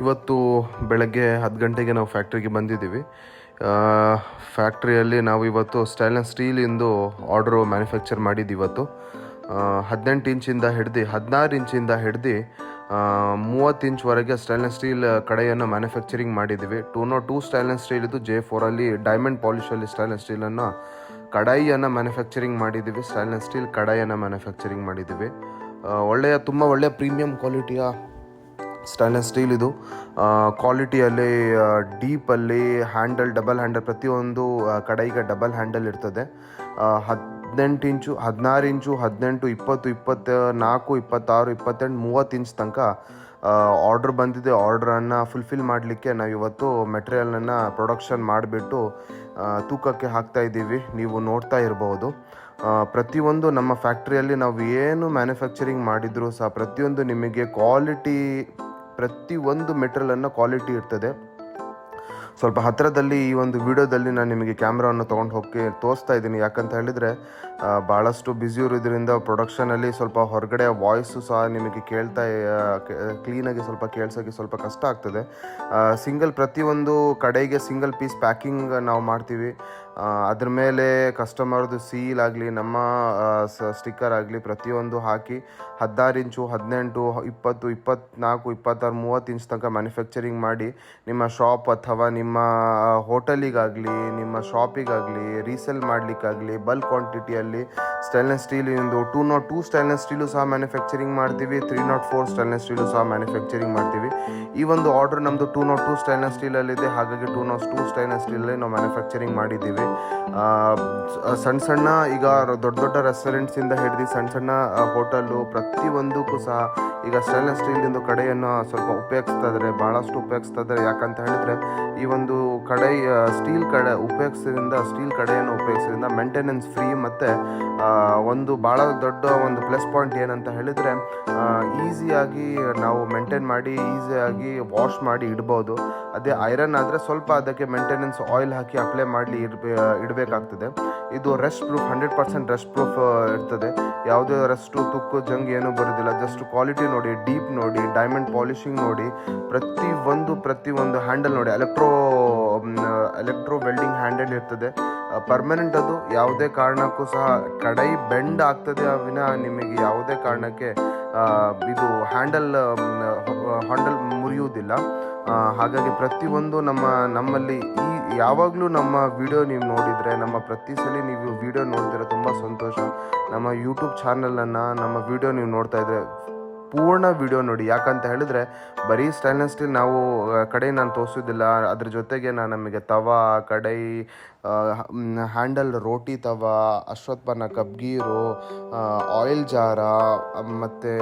ಇವತ್ತು ಬೆಳಗ್ಗೆ 10 ಗಂಟೆಗೆ ನಾವು ಫ್ಯಾಕ್ಟ್ರಿಗೆ ಬಂದಿದ್ದೀವಿ. ಫ್ಯಾಕ್ಟ್ರಿಯಲ್ಲಿ ನಾವು ಇವತ್ತು ಸ್ಟೈನ್ಲೆಸ್ ಸ್ಟೀಲಿಂದು ಆರ್ಡ್ರು ಮ್ಯಾನುಫ್ಯಾಕ್ಚರ್ ಮಾಡಿದ್ದು ಇವತ್ತು. 18 ಇಂಚಿಂದ ಹಿಡ್ದು 16 ಇಂಚಿಂದ ಹಿಡ್ದು 30 ಇಂಚ್ವರೆಗೆ ಸ್ಟೈನ್ಲೆಸ್ ಸ್ಟೀಲ್ ಕಡೆಯನ್ನು ಮ್ಯಾನುಫ್ಯಾಕ್ಚರಿಂಗ್ ಮಾಡಿದ್ದೀವಿ. 202 ಸ್ಟೈನ್ಲೆಸ್ ಸ್ಟೀಲ್ ಇದು J4ಅಲ್ಲಿ ಡೈಮಂಡ್ ಪಾಲಿಶಲ್ಲಿ ಸ್ಟೈನ್ಲೆಸ್ ಸ್ಟೀಲನ್ನು ಕಡಾಯಿಯನ್ನು ಮ್ಯಾನುಫ್ಯಾಕ್ಚರಿಂಗ್ ಮಾಡಿದ್ದೀವಿ. ಸ್ಟೈನ್ಲೆಸ್ ಸ್ಟೀಲ್ ಕಡಾಯಿಯನ್ನು ಮ್ಯಾನುಫ್ಯಾಕ್ಚರಿಂಗ್ ಮಾಡಿದ್ದೀವಿ. ತುಂಬ ಒಳ್ಳೆಯ ಪ್ರೀಮಿಯಂ ಕ್ವಾಲಿಟಿಯ ಸ್ಟೈನ್ಲೆಸ್ ಸ್ಟೀಲ್ ಇದು. ಕ್ವಾಲಿಟಿಯಲ್ಲಿ ಡೀಪಲ್ಲಿ ಹ್ಯಾಂಡಲ್, ಡಬಲ್ ಹ್ಯಾಂಡಲ್, ಪ್ರತಿಯೊಂದು ಕಡಾಯಿಗೆ ಡಬಲ್ ಹ್ಯಾಂಡಲ್ ಇರ್ತದೆ. 18 ಇಂಚು, 16 ಇಂಚು, 18, 20, 24, 26, 28, 30 ಇಂಚ್ ತನಕ ಆರ್ಡ್ರ್ ಬಂದಿದೆ. ಆರ್ಡ್ರನ್ನು ಫುಲ್ಫಿಲ್ ಮಾಡಲಿಕ್ಕೆ ನಾವಿವತ್ತು ಮೆಟೀರಿಯಲನ್ನು ಪ್ರೊಡಕ್ಷನ್ ಮಾಡಿಬಿಟ್ಟು ತೂಕಕ್ಕೆ ಹಾಕ್ತಾಯಿದ್ದೀವಿ. ನೀವು ನೋಡ್ತಾ ಇರ್ಬೋದು. ಪ್ರತಿಯೊಂದು ನಮ್ಮ ಫ್ಯಾಕ್ಟ್ರಿಯಲ್ಲಿ ನಾವು ಏನು ಮ್ಯಾನುಫ್ಯಾಕ್ಚರಿಂಗ್ ಮಾಡಿದರೂ ಸಹ ಪ್ರತಿಯೊಂದು ನಿಮಗೆ ಕ್ವಾಲಿಟಿ, ಪ್ರತಿಯೊಂದು ಮೆಟೀರಿಯಲನ್ನು ಕ್ವಾಲಿಟಿ ಇರ್ತದೆ. ಸ್ವಲ್ಪ ಹತ್ತಿರದಲ್ಲಿ ಈ ಒಂದು ವಿಡಿಯೋದಲ್ಲಿ ನಾನು ನಿಮಗೆ ಕ್ಯಾಮ್ರಾವನ್ನು ತೊಗೊಂಡು ಹೋಗಿ ತೋರಿಸ್ತಾ ಇದ್ದೀನಿ. ಯಾಕಂತ ಹೇಳಿದರೆ ಭಾಳಷ್ಟು ಬ್ಯುಸಿ ಇರೋದ್ರಿಂದ ಪ್ರೊಡಕ್ಷನಲ್ಲಿ ಸ್ವಲ್ಪ ಹೊರಗಡೆ ವಾಯ್ಸು ಸಹ ನಿಮಗೆ ಕ್ಲೀನಾಗಿ ಸ್ವಲ್ಪ ಕೇಳಿಸೋಕ್ಕೆ ಸ್ವಲ್ಪ ಕಷ್ಟ ಆಗ್ತದೆ. ಪ್ರತಿಯೊಂದು ಕಡೆಗೆ ಸಿಂಗಲ್ ಪೀಸ್ ಪ್ಯಾಕಿಂಗ್ ನಾವು ಮಾಡ್ತೀವಿ. ಅದ್ರ ಮೇಲೆ ಕಸ್ಟಮರ್ದು ಸೀಲ್ ಆಗಲಿ, ನಮ್ಮ ಸ್ಟಿಕ್ಕರ್ ಆಗಲಿ ಪ್ರತಿಯೊಂದು ಹಾಕಿ 16 ಇಂಚು, 18, 20, 24, 26, 30 ಇಂಚ್ ತನಕ ಮ್ಯಾನುಫ್ಯಾಕ್ಚರಿಂಗ್ ಮಾಡಿ ನಿಮ್ಮ ಶಾಪ್ ಅಥವಾ ನಿಮ್ಮ ಹೋಟೆಲಿಗಾಗಲಿ, ನಿಮ್ಮ ಶಾಪಿಗಾಗಲಿ, ರೀಸೇಲ್ ಮಾಡಲಿಕ್ಕಾಗಲಿ ಬಲ್ಕ್ ಕ್ವಾಂಟಿಟಿಯಲ್ಲಿ ಸ್ಟೈನ್ಲೆಸ್ ಸ್ಟೀಲಿಂದು 202 ಸ್ಟೈನ್ಲೆಸ್ ಸ್ಟೀಲು ಸಹ ಮ್ಯಾನುಫ್ಯಾಕ್ಚರಿಂಗ್ ಮಾಡ್ತೀವಿ. 304 ಸ್ಟೈನ್ಲೆಸ್ ಸ್ಟೀಲು ಸಹ ಮ್ಯಾನುಫ್ಯಾಕ್ಚರಿಂಗ್ ಮಾಡ್ತೀವಿ. ಈ ಒಂದು ಆರ್ಡ್ರ್ ನಮ್ಮದು 202 ಸ್ಟೈನ್ಲೆಸ್ ಸ್ಟೀಲಲ್ಲಿದೆ. ಹಾಗಾಗಿ 202 ಸ್ಟೈನ್ಲೆಸ್ ಸ್ಟೀಲಲ್ಲಿ ನಾವು ಮ್ಯಾನುಫ್ಯಾಕ್ಚರಿಂಗ್ ಮಾಡಿದ್ದೀವಿ. ಸಣ್ಣ ಈಗ ದೊಡ್ಡ ರೆಸ್ಟೋರೆಂಟ್ಸಿಂದ ಹಿಡಿದು ಸಣ್ಣ ಹೋಟೆಲ್ಲು ಪ್ರತಿಯೊಂದಕ್ಕೂ ಸಹ ಈಗ ಸ್ಟೈನ್ಲೆಸ್ ಸ್ಟೀಲಿಂದು ಕಡೆಯನ್ನು ಸ್ವಲ್ಪ ಉಪಯೋಗಿಸ್ತಾ ಇದ್ದಾರೆ, ಭಾಳಷ್ಟು ಉಪಯೋಗಿಸ್ತಾ ಇದ್ದಾರೆ. ಯಾಕಂತ ಹೇಳಿದರೆ ಈ ಒಂದು ಸ್ಟೀಲ್ ಕಡೆಯನ್ನು ಉಪಯೋಗಿಸೋದ್ರಿಂದ ಮೇಂಟೆನೆನ್ಸ್ ಫ್ರೀ. ಮತ್ತು ಒಂದು ಭಾಳ ದೊಡ್ಡ ಒಂದು ಪ್ಲಸ್ ಪಾಯಿಂಟ್ ಏನಂತ ಹೇಳಿದರೆ ಈಸಿಯಾಗಿ ನಾವು ಮೇಂಟೈನ್ ಮಾಡಿ ಈಸಿಯಾಗಿ ವಾಶ್ ಮಾಡಿ ಇಡ್ಬೋದು. ಅದೇ ಐರನ್ ಆದರೆ ಸ್ವಲ್ಪ ಅದಕ್ಕೆ ಮೇಂಟೆನೆನ್ಸ್ ಆಯಿಲ್ ಹಾಕಿ ಅಪ್ಲೈ ಮಾಡಲಿ ಇಡಬೇಕಾಗ್ತದೆ. ಇದು ರೆಸ್ಟ್ ಪ್ರೂಫ್, 100% ರೆಸ್ಟ್ ಪ್ರೂಫ್ ಇರ್ತದೆ. ಯಾವುದೇ ರೆಸ್ಟು, ತುಕ್ಕು, ಜಂಗ್ ಏನೂ ಬರೋದಿಲ್ಲ. ಜಸ್ಟ್ ಕ್ವಾಲಿಟಿ ನೋಡಿ, ಡೀಪ್ ನೋಡಿ, ಡೈಮಂಡ್ ಪಾಲಿಶಿಂಗ್ ನೋಡಿ, ಪ್ರತಿಯೊಂದು ಹ್ಯಾಂಡಲ್ ನೋಡಿ, ಎಲೆಕ್ಟ್ರೋ ವೆಲ್ಡಿಂಗ್ ಹ್ಯಾಂಡಲ್ ಇರ್ತದೆ. ಪರ್ಮನೆಂಟ್ ಅದು. ಯಾವುದೇ ಕಾರಣಕ್ಕೂ ಸಹ ಕಡಾಯಿ ಬೆಂಡ್ ಆಗ್ತದೆ ವಿನ ನಿಮಗೆ ಯಾವುದೇ ಕಾರಣಕ್ಕೆ ಇದು ಹ್ಯಾಂಡಲ್ ಮುರಿಯುವುದಿಲ್ಲ. ಹಾಗಾಗಿ ಪ್ರತಿಯೊಂದು ನಮ್ಮಲ್ಲಿ ಯಾವಾಗಲೂ ನಮ್ಮ ವಿಡಿಯೋ ನೀವು ನೋಡಿದರೆ, ಪ್ರತಿ ಸಲ ನೀವು ವಿಡಿಯೋ ನೋಡ್ತೀರ, ತುಂಬ ಸಂತೋಷ. ನಮ್ಮ ಯೂಟ್ಯೂಬ್ ಚಾನಲನ್ನು, ನಮ್ಮ ವಿಡಿಯೋ ನೀವು ನೋಡ್ತಾ ಇದ್ದರೆ ಪೂರ್ಣ ವಿಡಿಯೋ ನೋಡಿ. ಯಾಕಂತ ಹೇಳಿದರೆ ಬರೀ ಸ್ಟೈನ್ಲೆಸ್ ಸ್ಟೀಲ್ ನಾನು ತೋರಿಸೋದಿಲ್ಲ. ಅದ್ರ ಜೊತೆಗೆ ನಮಗೆ ತವಾ, ಕಡಾಯಿ, ಹ್ಯಾಂಡಲ್, ರೋಟಿ ತವಾ, ಅಶ್ವತ್ಥಾನ, ಕಬ್ಗೀರು, ಆಯಿಲ್ ಜಾರ, ಮತ್ತು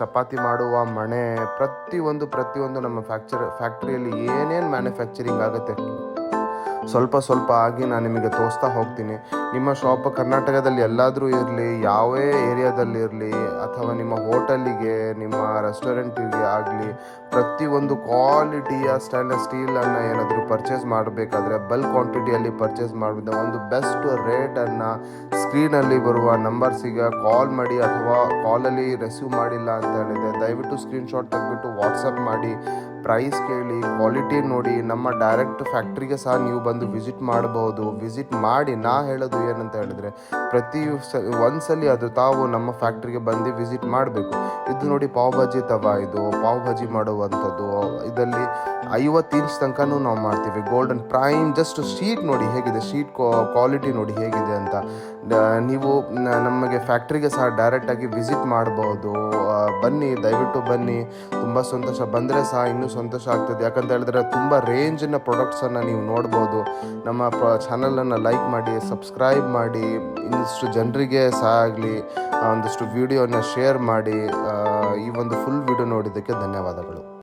ಚಪಾತಿ ಮಾಡುವ ಮಣೆ, ಪ್ರತಿಯೊಂದು ನಮ್ಮ ಫ್ಯಾಕ್ಟ್ರಿಯಲ್ಲಿ ಏನೇನು ಮ್ಯಾನುಫ್ಯಾಕ್ಚರಿಂಗ್ ಆಗುತ್ತೆ ಸ್ವಲ್ಪ ಆಗಿ ನಾನು ನಿಮಗೆ ತೋರಿಸ್ತಾ ಹೋಗ್ತೀನಿ. ನಿಮ್ಮ ಶಾಪ್ ಕರ್ನಾಟಕದಲ್ಲಿ ಎಲ್ಲಾದರೂ ಇರಲಿ, ಯಾವೇ ಏರಿಯಾದಲ್ಲಿ ಇರಲಿ, ಅಥವಾ ನಿಮ್ಮ ಹೋಟೆಲಿಗೆ, ನಿಮ್ಮ ರೆಸ್ಟೋರೆಂಟಿಗೆ ಆಗಲಿ, ಪ್ರತಿಯೊಂದು ಕ್ವಾಲಿಟಿಯ ಸ್ಟೈನ್ಲೆಸ್ ಸ್ಟೀಲನ್ನು ಏನಾದರೂ ಪರ್ಚೇಸ್ ಮಾಡಬೇಕಾದ್ರೆ ಬಲ್ಕ್ ಕ್ವಾಂಟಿಟಿಯಲ್ಲಿ ಪರ್ಚೇಸ್ ಮಾಡಿದ ಒಂದು ಬೆಸ್ಟ್ ರೇಟನ್ನು ಸ್ಕ್ರೀನಲ್ಲಿ ಬರುವ ನಂಬರ್ಸಿಗೆ ಕಾಲ್ ಮಾಡಿ, ಅಥವಾ ಕಾಲಲ್ಲಿ ರಿಸೀವ್ ಮಾಡಿಲ್ಲ ಅಂತ ಹೇಳಿದೆ ದಯವಿಟ್ಟು ಸ್ಕ್ರೀನ್ಶಾಟ್ ತೆಗೆದುಬಿಟ್ಟು ವಾಟ್ಸಪ್ ಮಾಡಿ, ಪ್ರೈಸ್ ಕೇಳಿ, ಕ್ವಾಲಿಟಿ ನೋಡಿ. ನಮ್ಮ ಡೈರೆಕ್ಟ್ ಫ್ಯಾಕ್ಟ್ರಿಗೆ ಸಹ ನೀವು ಬಂದು ವಿಸಿಟ್ ಮಾಡಬಹುದು. ವಿಸಿಟ್ ಮಾಡಿ ಹೇಳೋದು ಏನಂತ ಹೇಳಿದ್ರೆ ಒಂದ್ಸಲಿ ಅದು ತಾವು ನಮ್ಮ ಫ್ಯಾಕ್ಟ್ರಿಗೆ ಬಂದು ವಿಸಿಟ್ ಮಾಡಬೇಕು. ಇದು ನೋಡಿ ಪಾವ್ ಭಾಜಿ ತವಾ, ಇದು ಪಾವ್ ಭಾಜಿ ಮಾಡುವಂಥದ್ದು. ಇದರಲ್ಲಿ 50 ಇಂಚ್ ತನಕನೂ ನಾವು ಮಾಡ್ತೀವಿ. Golden prime. ಜಸ್ಟ್ ಶೀಟ್ ನೋಡಿ ಹೇಗಿದೆ, ಶೀಟ್ ಕ್ವಾಲಿಟಿ ನೋಡಿ ಹೇಗಿದೆ ಅಂತ. ನೀವು ನಮಗೆ ಫ್ಯಾಕ್ಟ್ರಿಗೆ ಸಹ ಡೈರೆಕ್ಟಾಗಿ ವಿಸಿಟ್ ಮಾಡಬಹುದು. ಬನ್ನಿ, ದಯವಿಟ್ಟು ಬನ್ನಿ. ತುಂಬ ಸಂತೋಷ. ಬಂದರೆ ಸಹ ಇನ್ನೂ ಸಂತೋಷ ಆಗ್ತದೆ. ಯಾಕಂತ ಹೇಳಿದ್ರೆ ತುಂಬ ರೇಂಜಿನ ಪ್ರಾಡಕ್ಟ್ಸನ್ನು ನೀವು ನೋಡ್ಬೋದು. ನಮ್ಮ ಚಾನಲನ್ನು ಲೈಕ್ ಮಾಡಿ, ಸಬ್ಸ್ಕ್ರೈಬ್ ಮಾಡಿ, ಇನ್ನಿಷ್ಟು ಜನರಿಗೆ ಸಹ ಆಗಲಿ ಒಂದಷ್ಟು ವಿಡಿಯೋನ ಶೇರ್ ಮಾಡಿ. ಈ ಒಂದು ಫುಲ್ ವಿಡಿಯೋ ನೋಡಿದ್ದಕ್ಕೆ ಧನ್ಯವಾದಗಳು.